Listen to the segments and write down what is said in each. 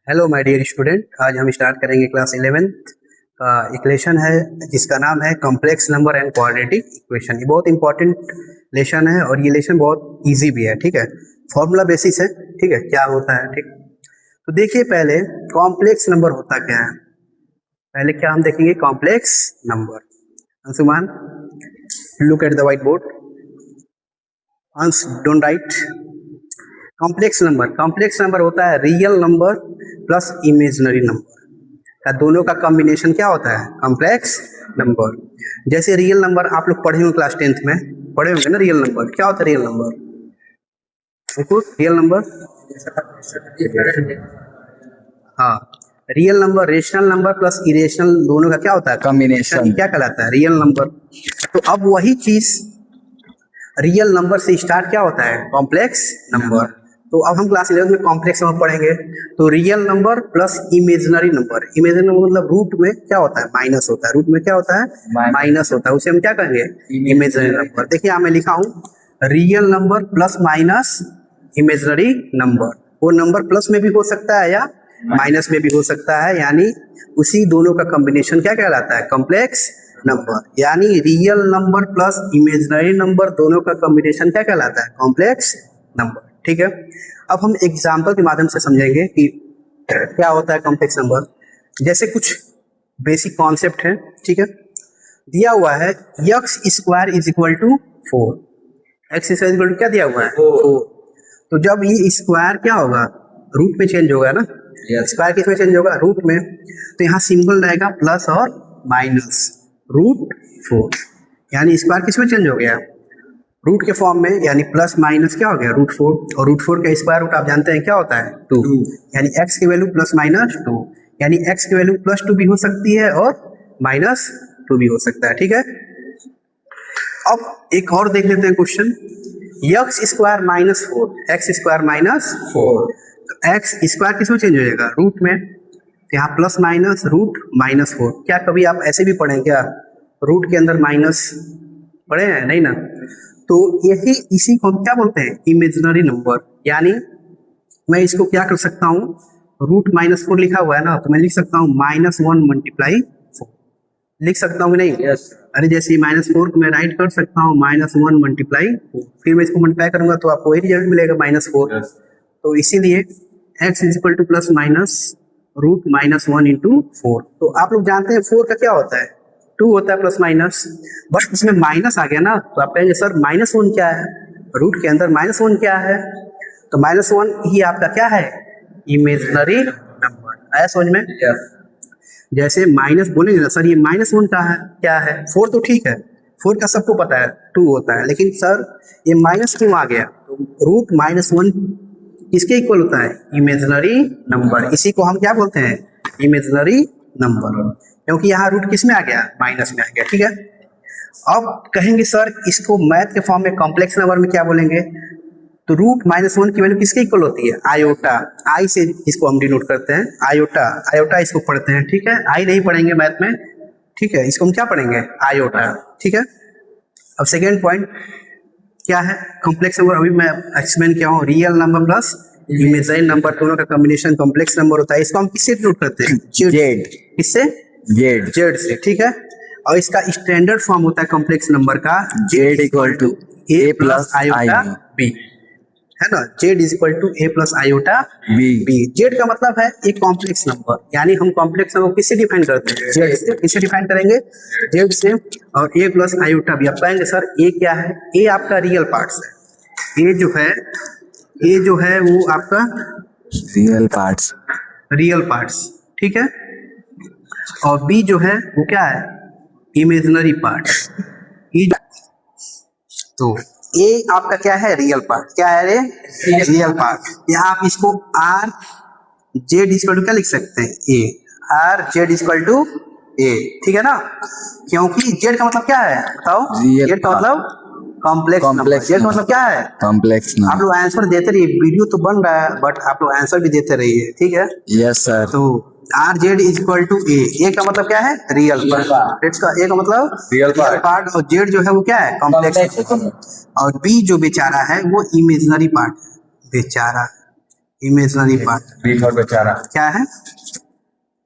Hello my dear student, आज हम start करेंगे क्लास 11th का एक लेसन है जिसका नाम है complex number and quadratic equation. ये बहुत इंपॉर्टेंट लेसन है और ये लेसन बहुत इजी भी है। ठीक है, फॉर्मूला बेसिस है। ठीक है, क्या होता है? ठीक, तो देखिए पहले कॉम्प्लेक्स नंबर होता क्या है। पहले क्या हम देखेंगे? Complex number. Anshuman, look at the white board. अंश, डोंट राइट। कॉम्प्लेक्स नंबर होता है real number plus imaginary number का दोनों का कॉम्बिनेशन क्या होता है? Complex number. जैसे रियल नंबर आप लोग पढ़े होंगे क्लास 10th में, पढ़े होंगे ना रियल नंबर। क्या होता है रियल नंबर? रियल नंबर, हाँ, real number rational number plus irrational दोनों का क्या होता है? कॉम्बिनेशन। क्या कहलाता है? Real number. तो अब वही चीज रियल नंबर से स्टार्ट क्या होता है? Complex number. तो अब हम क्लास 11 में कॉम्प्लेक्स नंबर पढ़ेंगे। तो real number plus imaginary number. Imaginary number मतलब रूट में क्या होता है? माइनस होता है। रूट में क्या होता है? माइनस होता है। उसे हम क्या कहेंगे? Imaginary number. देखिए यहाँ मैं लिखा हूँ real number plus minus imaginary number. वो नंबर प्लस में भी हो सकता है या माइनस में भी हो सकता है, यानी उसी दोनों का कॉम्बिनेशन क्या कहलाता है? Complex number. यानी real number plus imaginary number दोनों का कॉम्बिनेशन क्या कहलाता है? Complex number. ठीक है, अब हम एग्जांपल के माध्यम से समझेंगे कि क्या होता है कॉम्प्लेक्स नंबर। जैसे कुछ बेसिक कॉन्सेप्ट है। ठीक है, दिया हुआ है x square is equal to 4। X square equal to क्या दिया हुआ है? 4। तो जब ये स्क्वायर क्या होगा? रूट में चेंज होगा ना। स्क्वायर किस में चेंज होगा? रूट में। तो यहाँ सिंबल रहेगा प्लस और माइनस रूट 4, यानी स्क्वायर किस में चेंज हो गया? रूट के फॉर्म में, यानी प्लस माइनस क्या हो गया? रूट 4। और रूट 4 का स्क्वायर रूट आप जानते हैं क्या होता है? 2। यानी x की वैल्यू प्लस माइनस 2, यानी x की वैल्यू प्लस 2 भी हो सकती है और माइनस 2 भी हो सकता है। ठीक है, अब एक और देख लेते हैं question. x square minus 4, x square minus 4। तो एक्स स्क्वायर किस में चेंज हो जाएगा? रूट में। तो यहाँ प्लस माइनस रूट माइनस 4। क्या कभी आप ऐसे भी पढ़े क्या? रूट के अंदर माइनस पढ़े हैं? नहीं ना। तो यही इसी को हम क्या बोलते हैं? Imaginary number. यानी मैं इसको क्या कर सकता हूँ? रूट माइनस 4 लिखा हुआ है ना, तो मैं लिख सकता हूँ -1 मल्टीप्लाई 4। लिख सकता हूँ कि नहीं? yes. अरे जैसे -4 को मैं राइट कर सकता हूँ -1 मल्टीप्लाई 4, फिर मैं इसको मल्टीप्लाई करूंगा तो आपको वही रिजल्ट मिलेगा -4। yes. तो इसीलिए x is equal to plus minus root -1 into 4। तो आप लोग जानते हैं 4 का क्या होता है? 2 होता है प्लस माइनस, बट इसमें माइनस आ गया ना, तो आप कहेंगे सर -1 क्या है? रूट के अंदर -1 क्या है? तो -1 ही आपका क्या है? Imaginary number. आया समझ में? जैसे माइनस बोलेंगे ना सर ये -1 का है, क्या है? 4 तो ठीक है, 4 का सबको पता है 2 होता है, लेकिन सर ये माइनस क्यों आ गया? तो रूट -1 किसके इक्वल होता है? Imaginary number. इसी को हम क्या बोलते हैं? इमेजिनरी नंबर, क्योंकि यहाँ रूट किस में आ गया? माइनस में आ गया। ठीक है, अब कहेंगे सर इसको मैथ के फॉर्म में कॉम्प्लेक्स नंबर में क्या बोलेंगे? तो रूट -1 की वैल्यू किसके इक्वल होती है? आयोटा। आई से इसको हम डिनोट करते हैं, आयोटा। आयोटा इसको पढ़ते हैं। ठीक है, आई नहीं पढ़ेंगे मैथ में। ठीक है, इसको हम क्या पढ़ेंगे? आयोटा। ठीक है, अब सेकेंड पॉइंट क्या है? कॉम्प्लेक्स नंबर अभी मैं एक्सप्लेन किया हूँ। Real number plus imaginary number दोनों का कॉम्बिनेशन कॉम्प्लेक्स नंबर होता है। इसको हम किससे डिनोट करते हैं? जेड। किससे? जेड से। ठीक है, और इसका स्टैंडर्ड फॉर्म होता है कॉम्प्लेक्स नंबर का Z equal to A plus iota B, है ना। Z is equal to A plus iota B. Z का मतलब है एक कॉम्प्लेक्स नंबर, यानी हम कॉम्प्लेक्स नंबर किससे डिफाइन करते हैं? जेड से। किससे डिफाइन करेंगे? जेड से। और ए प्लस आयोटा बी। आप कहेंगे सर ए क्या है? ए आपका रियल पार्ट्स है। ए जो है वो आपका रियल पार्ट्स। ठीक है, और बी जो है वो क्या है? Imaginary parts. तो ए आपका क्या है? Real part. क्या है रे? Real part. यहाँ आप इसको आर जेड इक्वल टू क्या लिख सकते हैं? ए। आर जेड इक्वल टू ए। ठीक है ना, क्योंकि जेड का मतलब क्या है? बताओ। जेड का मतलब कॉम्प्लेक्स नंबर। जेड का मतलब क्या है? Complex number. आप लोग आंसर देते रहिए, वीडियो तो बन रहा है बट आप लोग आंसर भी देते रहिए। ठीक है, यस सर। तो R Z is equal to A. A का मतलब क्या है? Real part. इसका ए का मतलब रियल पार्ट, और जेड जो है वो क्या है? कॉम्प्लेक्स। और बी जो बेचारा है वो इमेजिनरी पार्ट है, बेचारा। इमेजनरी पार्ट बी फॉर बेचारा। क्या है?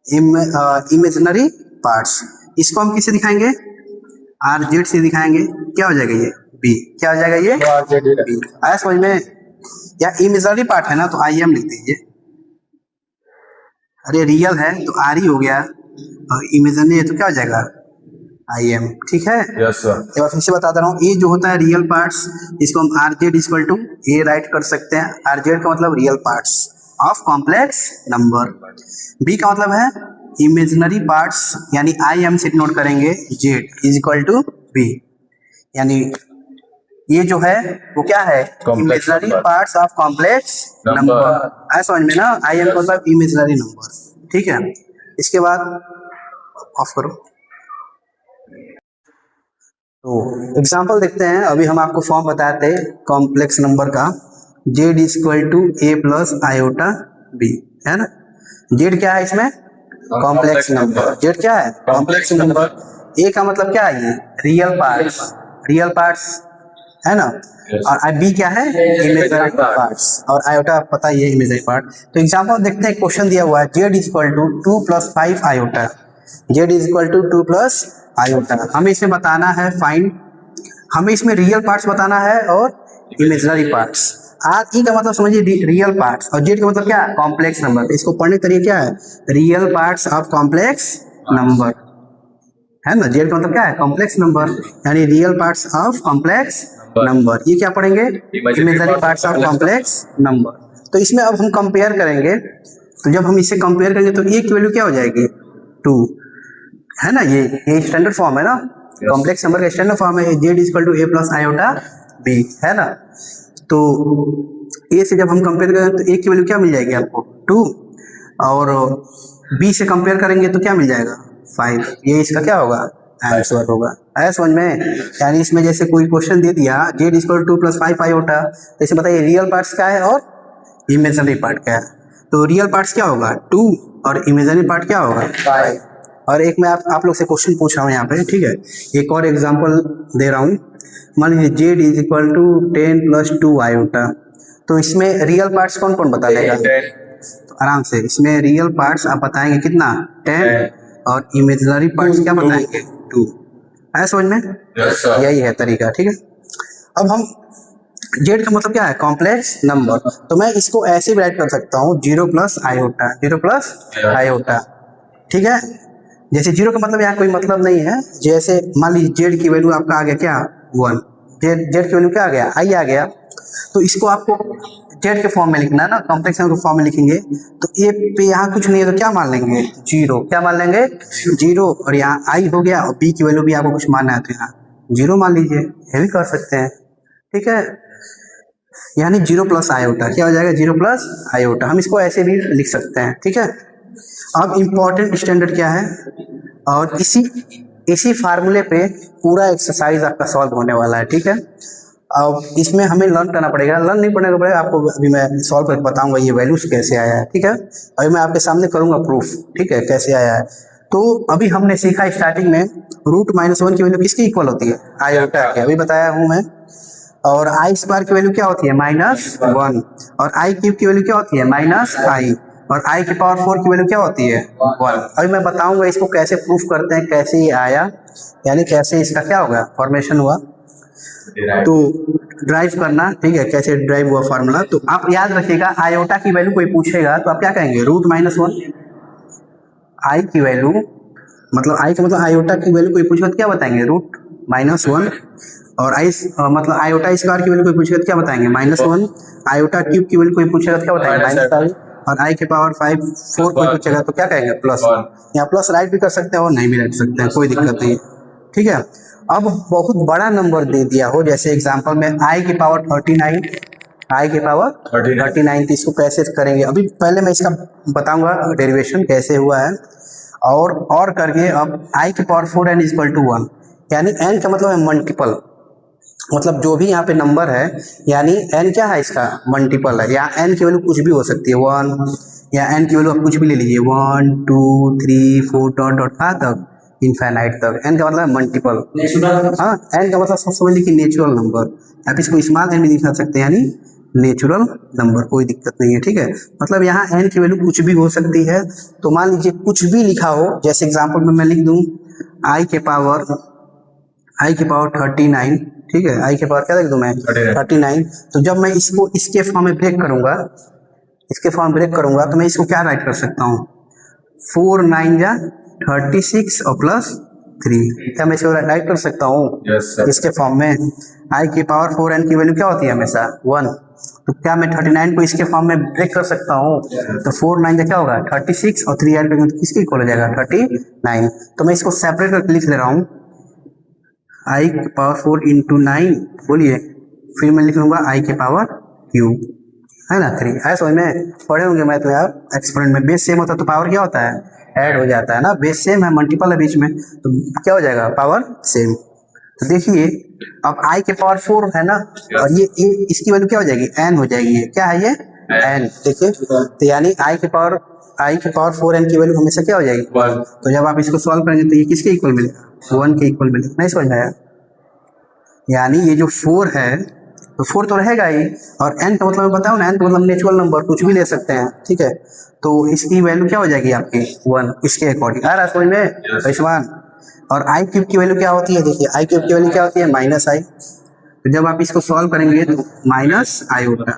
Imaginary parts. इसको हम किससे दिखाएंगे? आर जेड से दिखाएंगे। क्या हो जाएगा ये? बी। क्या हो जाएगा ये? बी। आया समझ में? या इमेजनरी पार्ट है ना तो आई एम लिख दीजिए। अरे रियल है तो आर ही हो गया, और इमेजनरी है तो क्या हो जाएगा? I am. ठीक है? Yes sir. एक बार फिर से बता दे रहा हूँ, ये जो होता है रियल पार्ट्स, इसको हम R Z equal to A write कर सकते हैं। आर जेड का मतलब real parts of complex number. B का मतलब है इमेजिनरी पार्ट्स, यानी आई एम से नोट करेंगे Z is equal to B, यानी ये जो है वो क्या है? Imaginary parts of complex number. आया समझ में ना? आई एम का मतलब इमेजिनरी नंबर। ठीक है? इसके बाद ऑफ करो। तो एग्जाम्पल देखते हैं। अभी हम आपको फॉर्म बताए थे कॉम्प्लेक्स नंबर का, Z is equal to A plus iota B, है ना? जेड क्या है इसमें? Complex number. जेड क्या है? Complex number. ए का मतलब क्या है? ये रियल पार्ट्स, रियल पार्ट्स है ना? और बी क्या है? Imaginary parts. और आयोटा पता ही है इमेजिनरी पार्ट। तो एग्जाम्पल देखते हैं, क्वेश्चन दिया हुआ है Z is equal to 2 + 5 iota. Z is equal to 2 + iota. हमें इसमें बताना है फाइंड, हमें इसमें रियल पार्ट्स बताना है और इमेजिनरी पार्ट्स। आर ई का मतलब समझिए रियल पार्ट्स, और जेड का मतलब क्या है? Complex number. इसको पढ़ने का तरीका क्या है? Real parts of complex number, है ना? जेड का मतलब क्या है? कॉम्प्लेक्स नंबर, यानी real parts of complex number. ये क्या पढ़ेंगे? Imaginary parts of complex number. तो इसमें अब हम कंपेयर करेंगे, तो जब हम इसे कंपेयर करेंगे तो ए की वैल्यू क्या हो जाएगी? 2, है ना? ये स्टैंडर्ड फॉर्म है ना, कॉम्प्लेक्स नंबर का स्टैंडर्ड फॉर्म है Z is equal to A plus iota B, है ना? तो ए से जब हम कंपेयर करें तो ए की वैल्यू क्या मिल जाएगी आपको? 2, और बी से कंपेयर करेंगे तो क्या मिल जाएगा? 5। ये इसका क्या होगा? आंसर होगा। है समझ में? यानी इसमें जैसे कोई क्वेश्चन दे दिया Z is equal to 2 + 5 iota, तो इसे बताइए रियल पार्ट्स क्या है और इमेजिनरी पार्ट क्या है? तो रियल पार्ट्स क्या होगा? 2, और इमेजिनरी पार्ट क्या होगा? 5। और एक मैं आप लोग से क्वेश्चन पूछ रहा हूँ यहाँ पे, ठीक है? एक और एग्जांपल दे रहा हूँ। मान लीजिए Z is equal to 10 + 2 iota, तो इसमें रियल पार्ट्स कौन कौन बता देगा? तो आराम से इसमें रियल पार्ट्स आप बताएंगे कितना? 10, और इमेजिनरी पार्ट्स क्या बताएंगे? 2। है समझ में? यही है तरीका। ठीक है? अब हम जेड का मतलब क्या है? Complex number. तो मैं इसको ऐसे भी राइट कर सकता हूँ 0 + आयोटा, 0 + आयोटा। ठीक है? जैसे 0 का मतलब यहाँ कोई मतलब नहीं है। जैसे मान लीजिए जेड की वैल्यू आपका आ गया क्या? 1। जेड की वैल्यू क्या आ गया? आई आ गया। तो इसको आपको जेड के फॉर्म में लिखना है ना, कॉम्प्लेक्स नंबर के फॉर्म में लिखेंगे। तो ए पे यहाँ कुछ नहीं है तो क्या मान लेंगे? 0। क्या मान लेंगे? 0। और यहाँ आई हो गया, और बी की वैल्यू भी आपको कुछ मानना है तो यहाँ 0 मान लीजिए। ये भी कर सकते हैं। ठीक है? यानी 0 + आयोटा क्या हो जाएगा? 0 + आयोटा। हम इसको ऐसे भी लिख सकते हैं। ठीक है? अब इम्पोर्टेंट स्टैंडर्ड क्या है, और इसी फार्मूले पे पूरा एक्सरसाइज आपका सॉल्व होने वाला है। ठीक है? अब इसमें हमें लर्न करना पड़ेगा, लर्न नहीं करना पड़ेगा आपको, अभी मैं सॉल्व करके बताऊंगा ये वैल्यूज कैसे आया है। ठीक है? अभी मैं आपके सामने करूंगा प्रूफ। ठीक है? कैसे आया है। तो अभी हमने सीखा स्टार्टिंग में √-1 की वैल्यू किसकी इक्वल होती है? आयोटा की। अभी बताया हूं मैं। और i² की वैल्यू क्या होती है? -1। और i³ की वैल्यू क्या होती है? -i। और i की पावर 4 की वैल्यू क्या होती है? 1। अभी मैं बताऊंगा इसको कैसे प्रूफ करते हैं, कैसे ये आया, यानी कैसे इसका क्या होगा? फॉर्मेशन हुआ। तो ड्राइव करना, ठीक है? कैसे ड्राइव हुआ फार्मूला, तो आप याद रखिएगा। आयोटा की वैल्यू कोई पूछेगा तो आप क्या कहेंगे? √-1। आई की वैल्यू मतलब आई का मतलब आयोटा की वैल्यू कोई पूछेगा तो क्या बताएंगे? √-1। और आई मतलब आयोटा स्क्वायर की वैल्यू कोई पूछेगा तो क्या बताएंगे? -1। आयोटा क्यूब की वैल्यू कोई पूछेगा तो क्या बताएंगे? -i। और आई के पावर 4 कोई पूछेगा तो क्या कहेंगे? +1। यहाँ प्लस राइट भी कर सकते हैं और नहीं भी राइट कर सकते हैं, कोई दिक्कत नहीं। ठीक है? अब बहुत बड़ा नंबर दे दिया हो, जैसे एग्जाम्पल में आई की पावर 39, आई की पावर 39, तो इसको कैसे करेंगे? अभी पहले मैं इसका बताऊंगा डेरिवेशन कैसे हुआ है, और करके अब आई की पावर 4n = 1, यानी n का मतलब है मल्टीपल, मतलब जो भी यहाँ पे नंबर है, यानी n क्या है? इसका मल्टीपल है। यहाँ n की वैल्यू कुछ भी हो सकती है, 1, या n की वैल्यू आप कुछ भी ले लीजिए, 1 2 3 4 डॉट कहाँ तक? इनफाइनाइट तक। n का मतलब है मल्टीपल। हाँ, n का मतलब सब समझ लीजिए कि नेचुरल नंबर। आप इसको स्मॉल n भी दिखा सकते हैं, यानी नेचुरल नंबर, कोई दिक्कत नहीं है, ठीक है। मतलब यहाँ n की वैल्यू कुछ भी हो सकती है। तो मान लीजिए कुछ भी लिखा हो, जैसे एग्जांपल में मैं लिख दूं i के पावर 39, ठीक है, i के पावर क्या लिख दूं मैं 39। तो जब मैं इसको इसके फॉर्म में ब्रेक करूंगा, तो मैं इसको क्या राइट कर सकता हूँ, 4 9 जा 36 और प्लस 3, क्या मैं इसको राइट कर सकता हूँ? इसके फॉर्म में i की पावर 4n की वैल्यू क्या होती है हमेशा 1। तो क्या मैं 39 को इसके फॉर्म में ब्रेक कर सकता हूँ? तो 4 9 का क्या होगा 36 और 3 ऐड करेंगे तो किसके इक्वल हो जाएगा 39। तो मैं इसको सेपरेट करके लिख ले रहा हूँ, i की पावर 4 इंटू 9, बोलिए, फिर मैं लिख लूंगा i की पावर क्यूब, है ना 3। है समझ में? पढ़े होंगे मैं तो यार एक्सपोनेंट में बेस सेम होता है तो पावर क्या होता है, ऐड हो जाता है ना, बेस सेम है मल्टीपल है बीच में तो क्या हो जाएगा पावर सेम। तो देखिए अब i के पावर 4 है ना, और ये इसकी वैल्यू क्या हो जाएगी n हो जाएगी, ये क्या है ये n, देखिए। तो यानी i के पावर 4n की वैल्यू हमेशा क्या हो जाएगी 1। तो जब आप इसको सॉल्व करेंगे तो ये किसके इक्वल मिलेगा, 1 के इक्वल मिलेगा। नहीं समझ में आया? यानी ये जो 4 है तो 4 तो रहेगा ही, और n का मतलब मैं बताऊं ना, n का मतलब नेचुरल नंबर कुछ भी ले सकते हैं, ठीक है। तो इसकी वैल्यू क्या हो जाएगी आपकी 1, इसके अकॉर्डिंग। आ रहा समझ में वैश्वान? और i क्यूब की वैल्यू क्या होती है, देखिए i क्यूब की वैल्यू क्या होती है -i। तो जब आप इसको सॉल्व करेंगे तो माइनस आयोटा,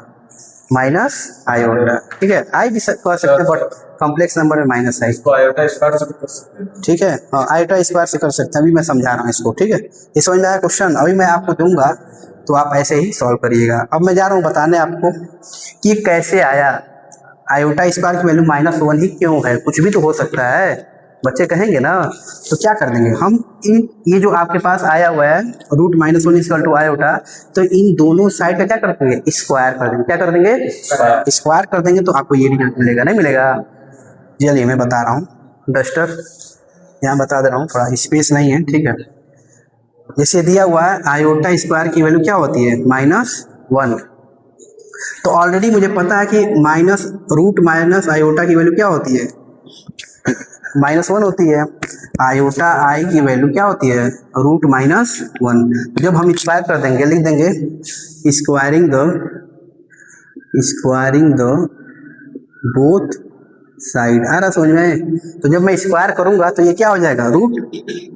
ठीक है। i भी कर सकते हैं बट कॉम्प्लेक्स नंबर में -i, आयोटा स्क्वायर से कर सकते हैं, ठीक है। हाँ आयोटा स्क्वायर से कर सकते हैं, अभी मैं समझा रहा हूँ इसको, ठीक है। ये समझ में आया क्वेश्चन? अभी मैं आपको दूंगा तो आप ऐसे ही सॉल्व करिएगा। अब मैं जा रहा हूँ बताने आपको कि कैसे आया, आयोटा स्क्वायर की वैल्यू -1 ही क्यों है, कुछ भी तो हो सकता है, बच्चे कहेंगे ना। तो क्या कर देंगे हम, ये जो आपके पास आया हुआ है √-1 इक्वल टू आयोटा, तो इन दोनों साइड का क्या कर देंगे, स्क्वायर कर देंगे। क्या कर देंगे, स्क्वायर कर देंगे, तो आपको ये रिजल्ट मिलेगा, नहीं मिलेगा? चलिए मैं बता रहा हूँ, डस्टर यहाँ बता दे रहा हूँ, थोड़ा स्पेस नहीं है, ठीक है। जैसे दिया हुआ है आयोटा स्क्वायर की वैल्यू क्या होती है -1, तो ऑलरेडी मुझे पता है कि √- आयोटा की वैल्यू क्या होती है -1 होती है। आयोटा आई की वैल्यू क्या होती है √-1। जब हम स्क्वायर कर देंगे, लिख देंगे स्क्वायरिंग द बोथ साइड। आ रहा समझ में? तो जब मैं स्क्वायर करूंगा तो ये क्या हो जाएगा, रूट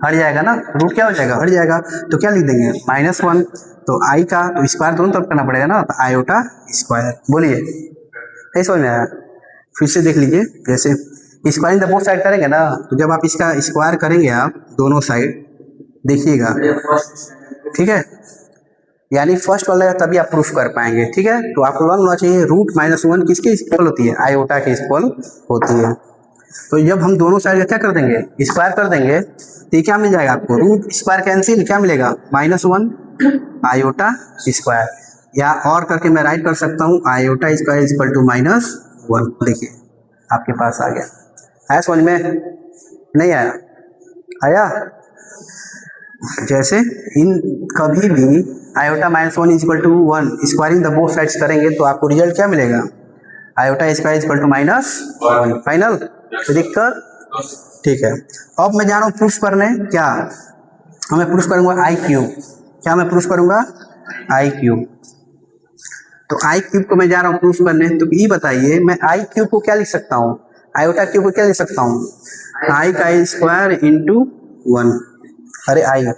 हट जाएगा ना, रूट क्या हो जाएगा, हट जाएगा। तो क्या लिख देंगे -1। तो i का तो स्क्वायर दोनों तरफ करना पड़ेगा ना, तो आयोटा स्क्वायर, बोलिए नहीं समझ में आया? फिर से देख लीजिए, जैसे स्क्वायरिंग द बोथ साइड करेंगे ना, तो जब आप इसका स्क्वायर करेंगे आप दोनों साइड, देखिएगा, ठीक है। यानी फर्स्ट वाला तभी आप प्रूफ कर पाएंगे, ठीक है। तो आपको लर्न होना चाहिए √-1 किसके इक्वल होती है, आयोटा के इक्वल होती है। तो जब हम दोनों साइड क्या कर देंगे, स्क्वायर कर देंगे, तो क्या मिल जाएगा आपको, रूट स्क्वायर कैंसिल, क्या मिलेगा -1 आयोटा स्क्वायर। या और करके मैं राइट कर सकता हूँ आयोटा स्क्वायर इक्वल टू -1। देखिए आपके पास आ गया, आया समझ में? नहीं आया? आया? जैसे इन कभी भी iota -1 equal to 1 squaring the both sides करेंगे तो आपको रिजल्ट क्या मिलेगा, iota square equal to -1। Final? तो दिक्कत, ठीक है। अब मैं जा रहा हूँ प्रूफ करने, क्या मैं प्रूफ करूंगा i क्यूब। क्या मैं प्रूफ करूंगा, i क्यूब। तो i क्यूब को मैं जा रहा हूँ प्रूफ करने। तो ये बताइए मैं i क्यूब को क्या लिख सकता हूँ, आयोटा क्यूब को क्या लिख सकता हूँ, i का स्क्वायर इंटू 1। अरे i,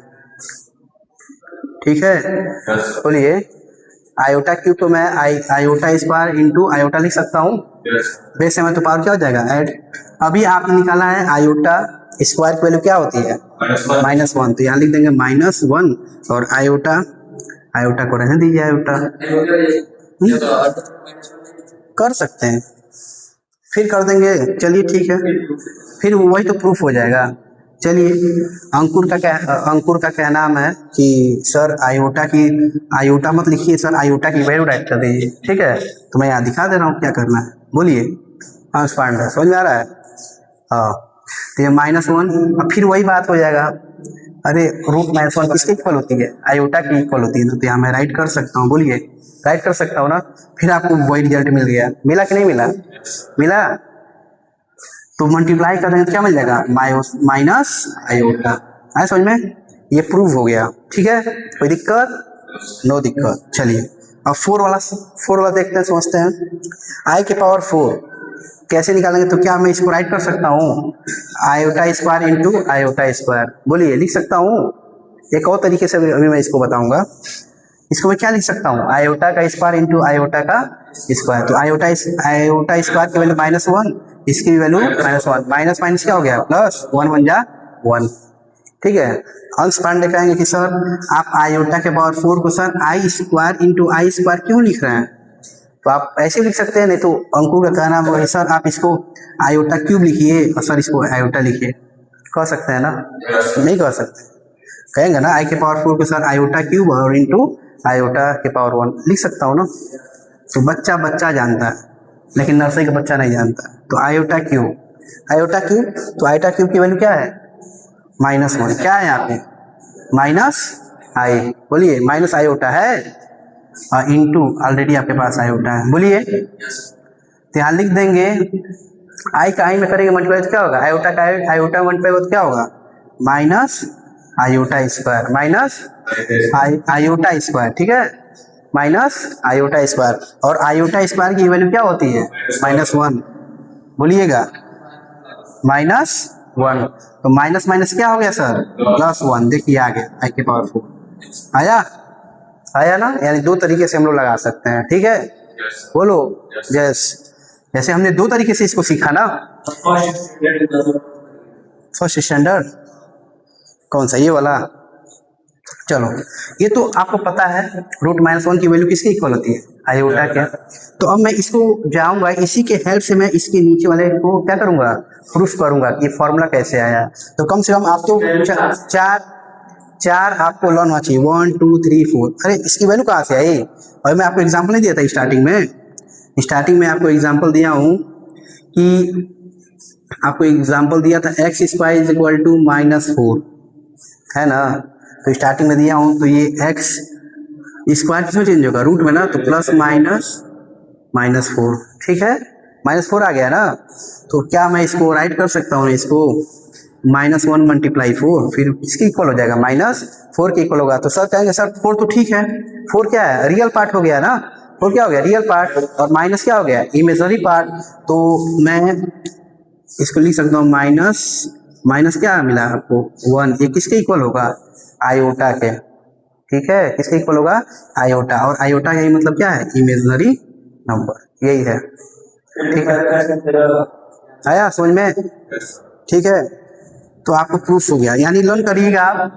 ठीक है, बोलिए। आयोटा क्यूब तो मैं आयोटा स्क्वायर इंटू आयोटा लिख सकता हूँ, बेस से मैं तो पावर क्या हो जाएगा ऐड। अभी आपने निकाला है आयोटा स्क्वायर की वैल्यू क्या होती है -1, तो यहाँ लिख देंगे -1 और आयोटा को रहने दीजिए, आयोटा कर सकते हैं, फिर कर देंगे, चलिए ठीक है, फिर वही तो प्रूफ हो जाएगा। चलिए अंकुर का क्या नाम है कि सर आयोटा मत लिखिए सर, आयोटा की वैल्यू राइट कर दीजिए, ठीक है। तो मैं यहाँ दिखा दे रहा हूँ क्या करना है, बोलिए। समझ में आ रहा है? हाँ, तो ये -1 और फिर वही बात हो जाएगा, अरे √-1 किसके इक्वल होती है, आयोटा की इक्वल होती है ना, तो यहाँ मैं राइट कर सकता हूँ, बोलिए राइट कर सकता हूँ ना। फिर आपको वही रिजल्ट मिल गया, मिला कि नहीं मिला? मिला। तो मल्टीप्लाई कर देंगे तो क्या मिल जाएगा, माइनस आयोटा। आया समझ में? ये प्रूव हो गया, ठीक है, कोई दिक्कत? नो दिक्कत। चलिए अब फोर वाला देखते हैं, समझते हैं। आई के पावर 4 कैसे निकालेंगे? तो क्या मैं इसको राइट कर सकता हूँ iota square into iota square? बोलिए, लिख सकता हूँ। एक और तरीके से अभी मैं इसको बताऊंगा। इसको मैं क्या लिख सकता हूँ? आयोटा का स्क्वायर इंटू आयोटा का स्क्वायर। तो आयोटा स्क्वायर की वैल्यू -1, इसकी भी वैल्यू -1, माइनस माइनस क्या हो गया? प्लस, 1 1 जा 1। ठीक है। अंश पांडे कहेंगे कि सर आप आयोटा के पावर 4 को sir I square into I square क्यों लिख रहे हैं? तो आप ऐसे लिख सकते हैं, नहीं तो अंकुर का कहना होगा सर आप इसको आयोटा क्यूब लिखिए और सर इसको आयोटा लिखिए। कह सकते हैं ना? नहीं कह सकते, कहेंगे ना आई के पावर 4 को सर आयोटा क्यूब और इंटू आयोटा के पावर 1 लिख सकता हूँ ना। तो बच्चा जानता है, लेकिन नर्सरी का बच्चा नहीं जानता। तो आयोटा क्यूब, तो आयोटा क्यूब की वैल्यू क्या है? -1। क्या है यहाँ पे? माइनस आई। बोलिए, माइनस आयोटा है और इंटू ऑलरेडी आपके पास आयोटा है। बोलिए, तो यहाँ लिख देंगे आई का आई में करेंगे मल्टीप्लाई तो क्या होगा? आयोटा का आयोटा मल्टीप्लाई तो क्या होगा? Minus iota square, minus iota square. ठीक है, माइनस आयोटा स्क्वायर। और आयोटा स्क्वायर की वैल्यू क्या होती है? -1। बोलिएगा, -1। तो माइनस माइनस क्या हो गया सर? +1। देखिए आ गया आई के पावर 4। आया ना? यानी दो तरीके से हम लोग लगा सकते हैं। ठीक है, बोलो यस। जैसे हमने दो तरीके से इसको सीखा ना। फर्स्ट स्टैंडर्ड कौन सा? ये वाला। चलो, ये तो आपको पता है √-1 की वैल्यू किसके इक्वल होती है? आयोटा के। तो अब मैं इसको जाऊंगा, इसी के हेल्प से मैं इसके नीचे वाले को क्या करूंगा? प्रूफ करूंगा कि फॉर्मूला कैसे आया। तो कम से कम आपको चार आपको लर्न होना चाहिए। 1 2 3 4। अरे इसकी वैल्यू कहाँ से आई? और मैं आपको एग्जाम्पल नहीं दिया था स्टार्टिंग में आपको एग्जाम्पल दिया हूँ कि आपको एग्जाम्पल दिया था x² = -4, है ना? तो स्टार्टिंग में दिया हूँ, तो ये x स्क्वायर किसमें चेंज होगा? रूट में ना, तो प्लस -4। ठीक है, -4 आ गया ना। तो क्या मैं इसको राइट कर सकता हूँ? इसको -1 × 4 फिर किसके इक्वल हो जाएगा? -4 के इक्वल होगा। तो सर कहेंगे सर 4 तो ठीक है, 4 क्या है? रियल पार्ट हो गया ना। 4 क्या हो गया? Real part. और माइनस क्या हो गया? Imaginary part. तो मैं इसको लिख सकता हूँ माइनस क्या मिला आपको? 1। ये किसके इक्वल होगा? आयोटा के। ठीक है, किसके इक्वल होगा? आयोटा। और आयोटा का मतलब क्या है? इमेजनरी नंबर, यही है। ठीक है, आया समझ में? ठीक है, तो आपको प्रूफ हो गया। यानी लर्न करिएगा आप।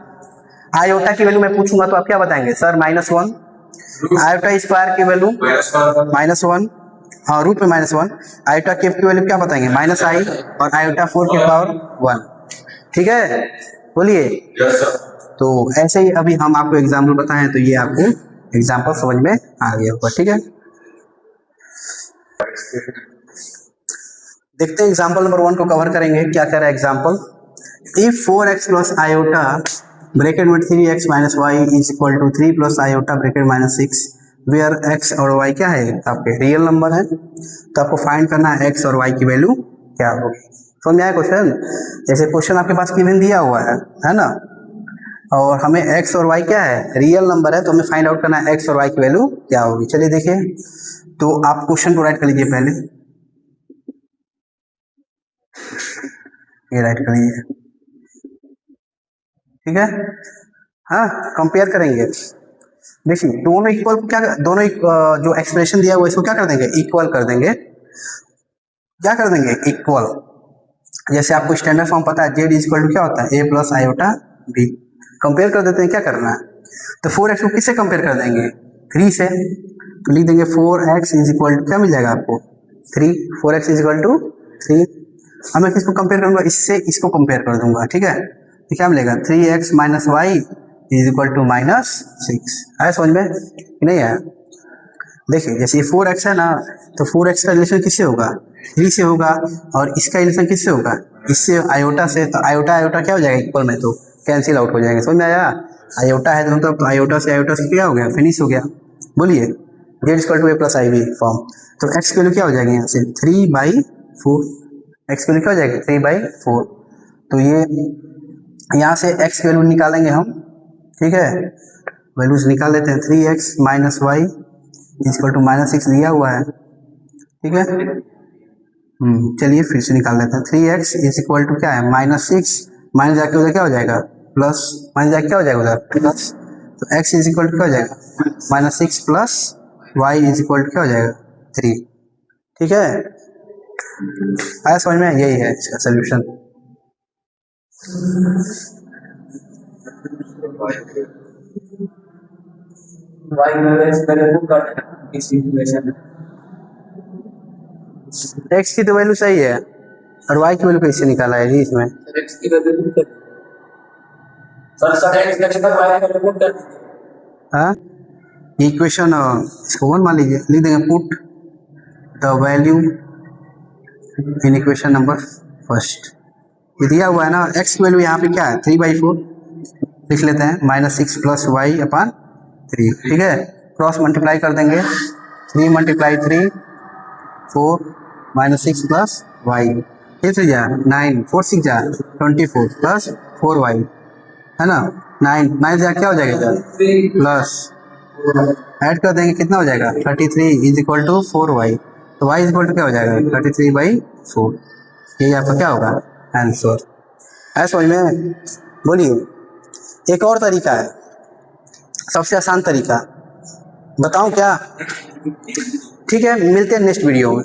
आयोटा की वैल्यू मैं पूछूंगा तो आप क्या बताएंगे? सर -1। आयोटा स्क्वायर की वैल्यू -1, हाँ रूट में -1। आयोटा केप की वैल्यू क्या बताएंगे? -i। और आयोटा 4 के पावर 1। ठीक है, बोलिए। तो ऐसे ही अभी हम आपको एग्जाम्पल बताएं, तो ये आपको एग्जाम्पल समझ में आ गया होगा। ठीक है, देखते हैं एग्जाम्पल नंबर 1 को कवर करेंगे। क्या कह रहा है example? If 4x + iota bracket में 3x - y = 3 + iota bracket -6 where x और y क्या है? आपके रियल नंबर है। तो आपको फाइंड करना है x और y की वैल्यू क्या होगी। समझ में आया क्वेश्चन? जैसे क्वेश्चन आपके पास गिवन दिया हुआ है ना, और हमें x और y क्या है? रियल नंबर है। तो हमें फाइंड आउट करना है x और y की वैल्यू क्या होगी। चलिए देखिए, तो आप क्वेश्चन को राइट कर लीजिए पहले। ये राइट कर लीजिए। ठीक है, हाँ कंपेयर करेंगे। देखिए दोनों इक्वल, क्या दोनों जो एक्सप्रेशन दिया हुआ इसको क्या कर देंगे? इक्वल कर देंगे। क्या कर देंगे? इक्वल। जैसे आपको स्टैंडर्ड फॉर्म पता है, z = क्या होता है? a + iota b। कंपेयर कर देते हैं, क्या करना है? तो 4x को किससे कंपेयर कर देंगे? 3 से। तो लिख देंगे 4x = क्या मिल जाएगा आपको? 3। 4x = 3। अब मैं किसको कंपेयर करूंगा? इससे इसको कंपेयर कर दूंगा। ठीक है, तो क्या मिलेगा? 3x - y = -6। आया समझ में? नहीं आया? देखिए जैसे ये 4x है ना, तो 4x का रिलेशन किससे होगा? 3 से होगा। और इसका रिलेशन किससे होगा? इससे, आयोटा से। तो आयोटा आयोटा क्या हो जाएगा? इक्वल में तो कैंसिल आउट हो जाएंगे। समझ में आया? आयोटा है तो मतलब तो आयोटा से क्या हो गया? फिनिश हो गया। बोलिए, z = a + ib फॉर्म। तो x की वैल्यू क्या हो जाएगी? यहाँ से 3/4। x की वैल्यू क्या हो जाएगी? 3/4। तो ये यहाँ से x की वैल्यू निकालेंगे हम। ठीक है, वैल्यूज निकाल लेते हैं। 3x - y इक्वल टू -6 दिया हुआ है, ठीक है। चलिए फिर से निकाल लेते हैं। 3x इज इक्वल टू क्या है, -6 माइनस जाके उधर क्या हो जाएगा प्लस, माइनस जाके क्या हो जाएगा उधर प्लस, तो x इज इक्वल टू क्या हो जाएगा -6 plus y is equal to क्या हो जाएगा 3, ठीक है। आया समझ में, यही है इसका सोल्यूशन। y में इस वैल्यू को कट इस इक्वेशन में x की तो वैल्यू सही है और y की वैल्यू कैसे निकाला है जी इसमें, x की वैल्यू पुट कर सर x की जगह y की वैल्यू पुट कर दीजिए। हाँ इक्वेशन इसको 1 मान लीजिए, लिख देंगे put the value in equation number first. ये दिया हुआ है ना, x की वैल्यू यहाँ पे क्या है 3/4, लिख लेते हैं -6 प्लस वाई अपॉन 3, ठीक है। क्रॉस मल्टीप्लाई कर देंगे, 3 × 3 4 -6 प्लस वाई, ये 3 जा 9 4 6 जा 24 प्लस 4y है ना, 9 जा क्या हो जाएगा प्लस ऐड कर देंगे कितना हो जाएगा 33 इज इक्वल टू 4y, तो y इज इक्वल टू क्या हो जाएगा 33/4, यही आपका क्या होगा आंसर। है समझ में, बोलिए। एक और तरीका है, सबसे आसान तरीका बताऊं क्या, ठीक है। मिलते हैं नेक्स्ट वीडियो में।